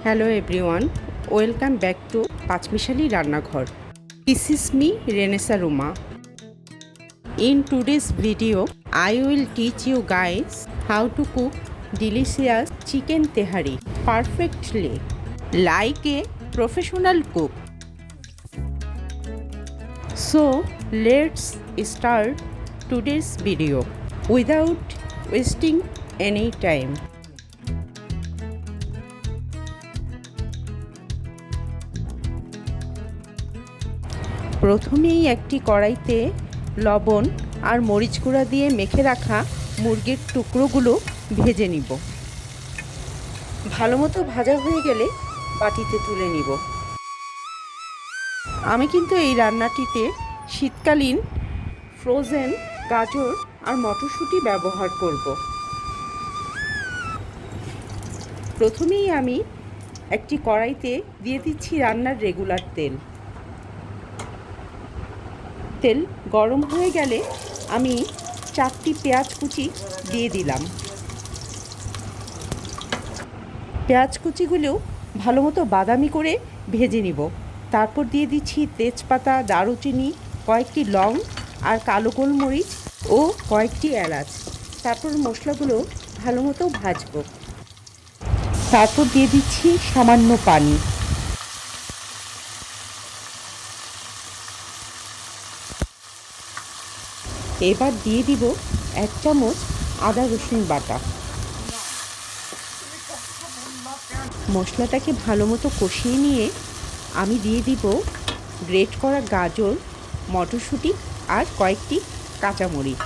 Hello everyone, welcome back to Pachmishali Rannaghor. This is me Renesa Ruma. In today's video, I will teach you guys how to cook delicious chicken tehari perfectly like a professional cook. So let's start today's video without wasting any time. প্রথমেই একটি কড়াইতে লবণ আর মরিচ গুঁড়া দিয়ে মেখে রাখা মুরগির টুকরোগুলো ভেজে নিব। ভালো মতো ভাজা হয়ে গেলে বাটিতে তুলে নিব। আমি কিন্তু এই রান্নাটিতে শীতকালীন ফ্রোজেন গাজর আর মটরশুঁটি ব্যবহার করব। প্রথমেই আমি একটি কড়াইতে দিয়ে দিচ্ছি রান্নার রেগুলার তেল। তেল গরম হয়ে গেলে আমি 4টি পেঁয়াজ কুচি দিয়ে দিলাম। পেঁয়াজ কুচিগুলো ভালো মতো বাদামি করে ভেজে নিব। তারপর দিয়ে দিচ্ছি তেজপাতা, দারুচিনি, কয়েকটি লং আর কালো গোলমরিচ ও কয়েকটি এলাচ। তারপর মশলাগুলো ভালো মতো ভাজবো। তারপর দিয়ে দিচ্ছি সামান্য পানি। এবার দিয়ে দিব 1 চামচ আদা রসুন বাটা। মশলাটাকে ভালো মতো কষিয়ে নিয়ে আমি দিয়ে দিব গ্রেট করা গাজর, মটরশুঁটি আর কয়েকটি কাঁচামরিচ।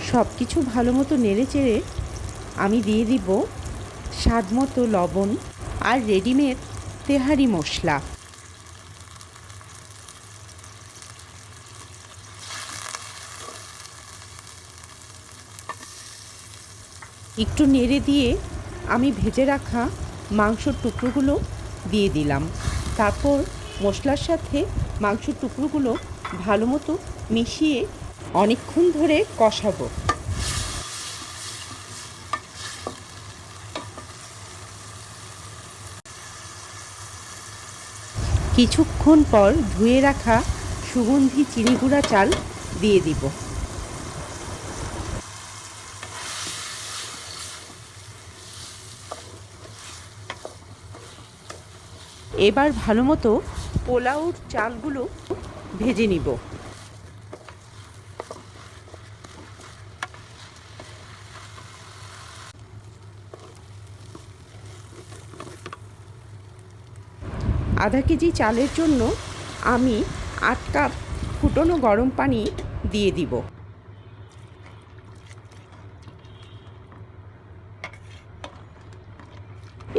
সব কিছু ভালো মতো নেড়ে চেড়ে আমি দিয়ে দিব স্বাদ মতো লবণ আর রেডিমেড তেহারি মশলা। একটু নেড়ে দিয়ে আমি ভেজে রাখা মাংসর টুকরোগুলো দিয়ে দিলাম। তারপর মশলার সাথে মাংসর টুকরোগুলো ভালো মতো মিশিয়ে অনেকক্ষণ ধরে কষাবো। কিছুক্ষণ পর ধুয়ে রাখা সুগন্ধি চিনি গুঁড়া চাল দিয়ে দিব। এবার ভালো মতো পোলাওর চালগুলো ভেজে নিব। আধা কেজি চালের জন্য আমি 8 কাপ ফুটনো গরম পানি দিয়ে দিব।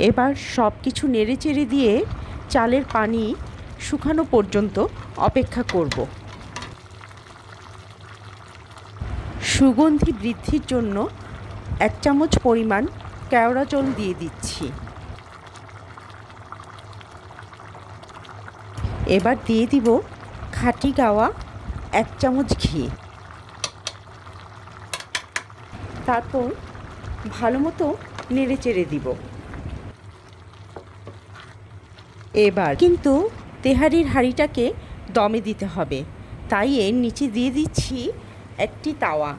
এবার সব কিছু নেড়ে চেড়ে দিয়ে চালের পানি শুকানো পর্যন্ত অপেক্ষা করব। সুগন্ধি বৃদ্ধির জন্য 1 চামচ পরিমাণ কেওড়া জল দিয়ে দিচ্ছি। এবার দিয়ে দিব খাঁটি গাওয়া 1 চামচ ঘি। তারপর ভালো মতো নেড়ে চেড়ে দিব। এবার কিন্তু তেহারির হাঁড়িটাকে দমে দিতে হবে, তাই এর নিচে দিয়ে দিচ্ছি একটি তাওয়া।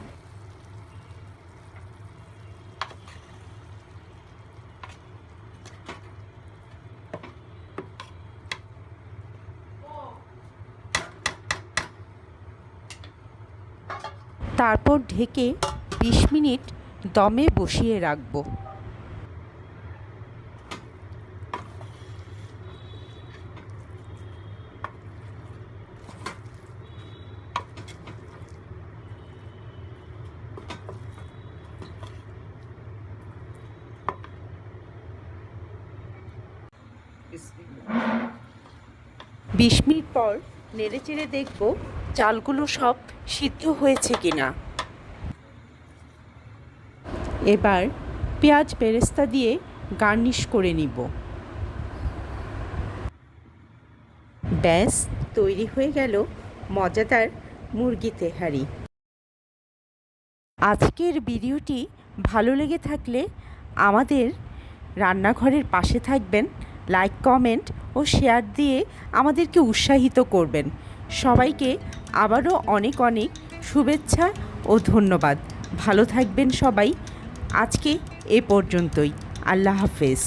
তারপর ঢেকে 20 মিনিট দমে বসিয়ে রাখব। বিশ মিনিট পর নেড়ে চেড়ে দেখব চালগুলো সব সিদ্ধ হয়েছে কিনা। এবার পেঁয়াজ বেরেস্তা দিয়ে গার্নিশ করে নিব। ব্যাস তৈরি হয়ে গেল মজাদার মুরগি তেহারি। আজকের ভিডিওটি ভালো লেগে থাকলে আমাদের রান্নাঘরের পাশে থাকবেন, লাইক কমেন্ট ও শেয়ার দিয়ে আমাদেরকে উৎসাহিত করবেন। সবাইকে আবারও অনেক অনেক শুভেচ্ছা ও ধন্যবাদ। ভালো থাকবেন সবাই। আজকে এ পর্যন্তই। আল্লাহ হাফেজ।